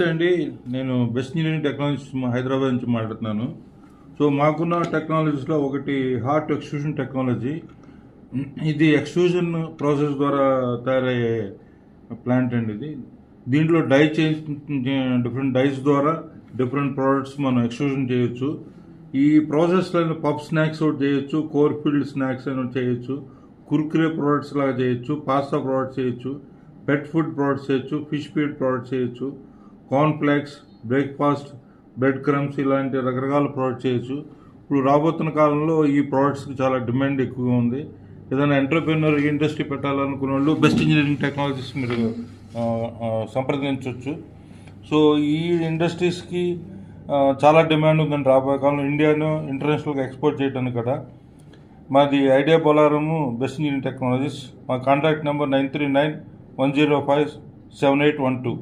నమస్తే అండి. నేను బెస్ట్ ఇంజనీరింగ్ టెక్నాలజీస్ హైదరాబాద్ నుంచి మాట్లాడుతున్నాను. సో మాకున్న టెక్నాలజీస్లో ఒకటి హార్ట్ ఎక్స్ట్రూషన్ టెక్నాలజీ. ఇది ఎక్స్ట్రూషన్ ప్రాసెస్ ద్వారా తయారయ్యే ప్లాంట్ అండి. దీంట్లో డై చేంజ్, డిఫరెంట్ డైస్ ద్వారా డిఫరెంట్ ప్రోడక్ట్స్ మనం ఎక్స్ట్రూషన్ చేయొచ్చు. ఈ ప్రాసెస్లో పప్ స్నాక్స్ ఒకటి చేయొచ్చు, కోర్ ఫీల్డ్ స్నాక్స్ అని చేయొచ్చు, కుర్కురే ప్రోడక్ట్స్ లాగా చేయొచ్చు, పాస్తా ప్రోడక్ట్స్ చేయొచ్చు, పెట్ ఫుడ్ ప్రోడక్ట్స్ చేయొచ్చు, ఫిష్ ఫీడ్ ప్రోడక్ట్స్ చేయొచ్చు, కార్న్ఫ్లేక్స్, బ్రేక్ఫాస్ట్, బ్రెడ్ క్రమ్స్, ఇలాంటి రకరకాల ప్రోడక్ట్స్ చేయొచ్చు. ఇప్పుడు రాబోతున్న కాలంలో ఈ ప్రోడక్ట్స్కి చాలా డిమాండ్ ఎక్కువగా ఉంది. ఏదైనా ఎంటర్ప్రెన్యూర్ ఇండస్ట్రీ పెట్టాలనుకునే వాళ్ళు బెస్ట్ ఇంజనీరింగ్ టెక్నాలజీస్ మీరు సంప్రదించవచ్చు. సో ఈ ఇండస్ట్రీస్కి చాలా డిమాండ్ ఉందండి రాబోయే కాలంలో. ఇండియాను ఇంటర్నేషనల్గా ఎక్స్పోర్ట్ చేయడానికి కదా. మాది ఐడియా బొలారము బెస్ట్ ఇంజనీరింగ్ టెక్నాలజీస్. మా కాంటాక్ట్ నెంబర్ 9391057812.